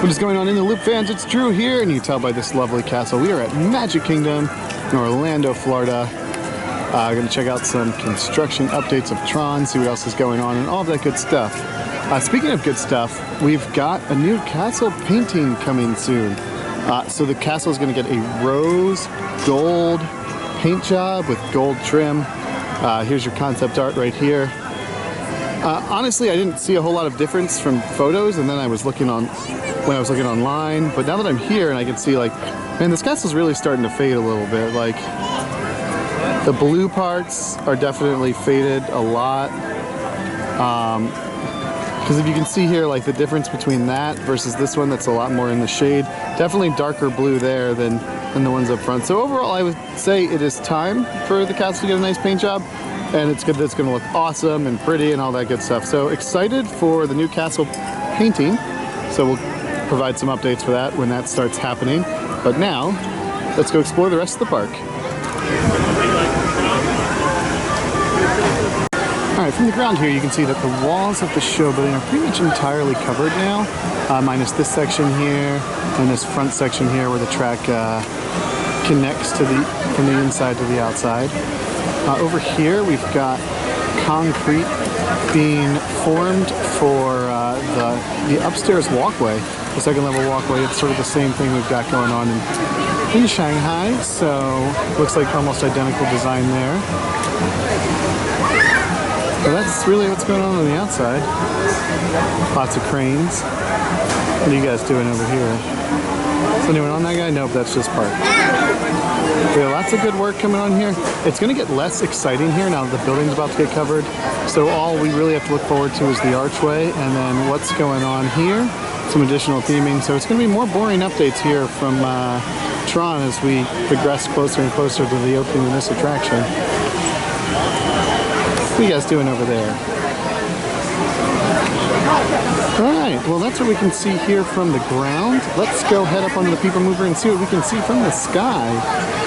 What is going on in the Loop fans? It's Drew here, and you can tell by this lovely castle. We are at Magic Kingdom in Orlando, Florida. Going to check out some construction updates of Tron, see what else is going on, and all of that good stuff. Speaking of good stuff, we've got a new castle painting coming soon. So the castle is going to get a rose gold paint job with gold trim. Here's your concept art right here. Honestly, I didn't see a whole lot of difference from photos, and then I was looking when I was looking online. But now that I'm here and I can see, like, man, this castle's really starting to fade a little bit. Like, the blue parts are definitely faded a lot. Because if you can see here, like, the difference between that versus this one, that's a lot more in the shade. Definitely darker blue there than the ones up front. So overall, I would say it is time for the castle to get a nice paint job. And it's good that it's going to look awesome and pretty and all that good stuff. So excited for the new castle painting. So we'll provide some updates for that when that starts happening. But now, let's go explore the rest of the park. Alright, from the ground here you can see that the walls of the show building are pretty much entirely covered now. Minus this section here and this front section here where the track connects to from the inside to the outside. Over here we've got concrete being formed for the upstairs walkway, the second level walkway. It's sort of the same thing we've got going on in Shanghai, so looks like almost identical design there. So that's really what's going on the outside. Lots of cranes. What are you guys doing over here? Is anyone on that guy? Nope, that's just park. We have lots of good work coming on here. It's going to get less exciting here now that the building's about to get covered. So all we really have to look forward to is the archway and then what's going on here. Some additional theming. So it's going to be more boring updates here from Tron as we progress closer and closer to the opening of this attraction. What are you guys doing over there? Alright, well that's what we can see here from the ground. Let's go head up onto the People Mover and see what we can see from the sky.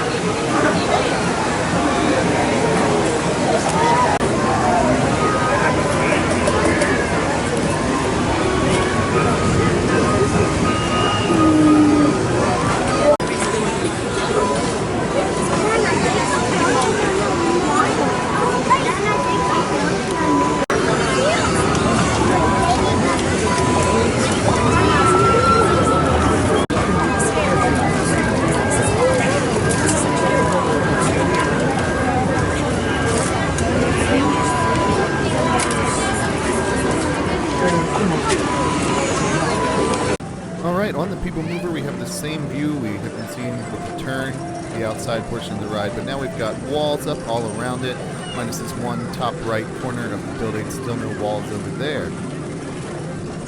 Alright, on the People Mover we have the same view we have been seeing with the turn, the outside portion of the ride, but now we've got walls up all around it, minus this one top right corner of the building, still no walls over there.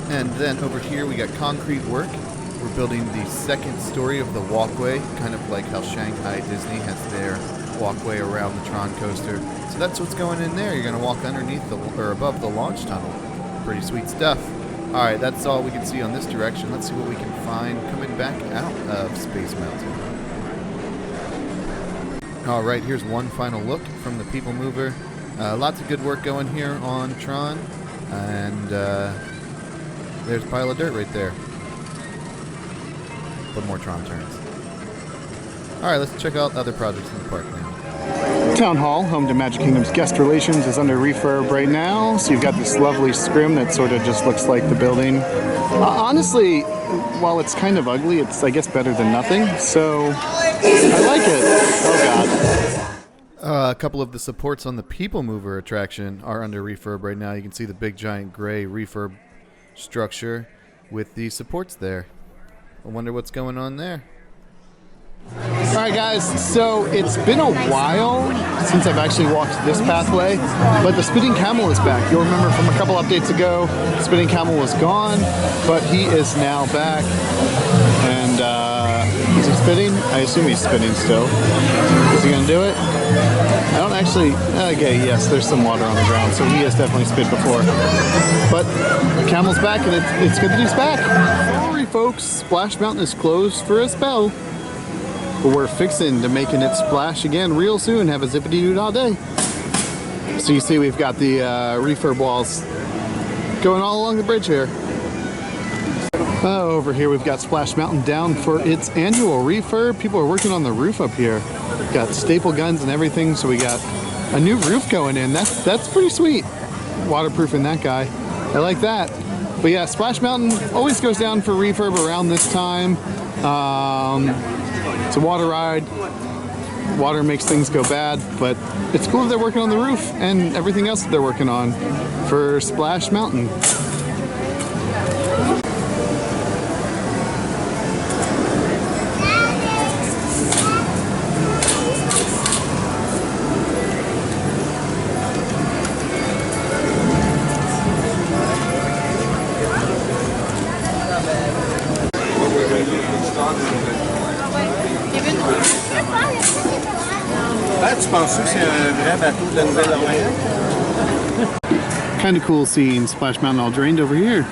And then over here we got concrete work. We're building the second story of the walkway, kind of like how Shanghai Disney has their walkway around the Tron coaster. So that's what's going in there. You're going to walk underneath or above the launch tunnel. Pretty sweet stuff. Alright, that's all we can see on this direction. Let's see what we can find coming back out of Space Mountain. Alright, here's one final look from the People Mover. Lots of good work going here on Tron. And there's a pile of dirt right there. But more Tron turns. Alright, let's check out other projects in the park now. Town Hall, home to Magic Kingdom's guest relations, is under refurb right now. So you've got this lovely scrim that sort of just looks like the building. Honestly, while it's kind of ugly, it's, I guess, better than nothing. So I like it. Oh God. A couple of the supports on the People Mover attraction are under refurb right now. You can see the big giant gray refurb structure with the supports there. I wonder what's going on there. Alright guys, so it's been a while since I've actually walked this pathway, but the Spinning Camel is back. You'll remember from a couple updates ago, Spinning Camel was gone, but he is now back. And is he spinning? I assume he's spinning still. Is he going to do it? I don't actually... Okay, yes, there's some water on the ground, so he has definitely spit before. But the Camel's back, and it's good that he's back. Sorry folks, Splash Mountain is closed for a spell. But we're fixing to making it splash again real soon, have a zippity-doo all day. So you see we've got the refurb walls going all along the bridge here. Over here we've got Splash Mountain down for its annual refurb. People are working on the roof up here. Got staple guns and everything, so we got a new roof going in. That's pretty sweet. Waterproofing that guy. I like that. But yeah, Splash Mountain always goes down for refurb around this time. It's a water ride. Water makes things go bad, but it's cool that they're working on the roof and everything else that they're working on for Splash Mountain. Kind of cool seeing Splash Mountain all drained over here.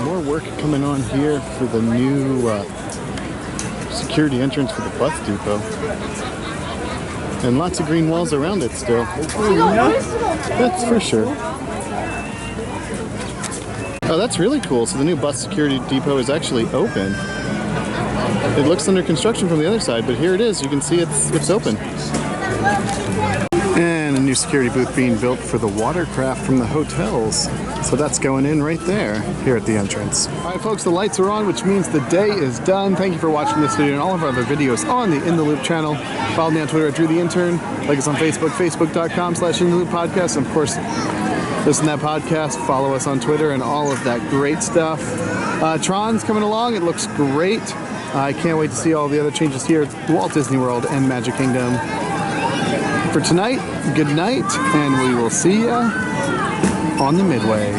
More work coming on here for the new security entrance for the bus depot. And lots of green walls around it still. That's for sure. Oh, that's really cool. So the new bus security depot is actually open. It looks under construction from the other side, but here it is. You can see it's open. And a new security booth being built for the watercraft from the hotels. So that's going in right there, here at the entrance. All right, folks, the lights are on, which means the day is done. Thank you for watching this video and all of our other videos on the In the Loop channel. Follow me on Twitter at DrewTheIntern. Like us on Facebook, facebook.com/InTheLoopPodcast. And of course, listen to that podcast, follow us on Twitter and all of that great stuff. Tron's coming along. It looks great. I can't wait to see all the other changes here at Walt Disney World and Magic Kingdom. For tonight, good night, and we will see ya on the Midway.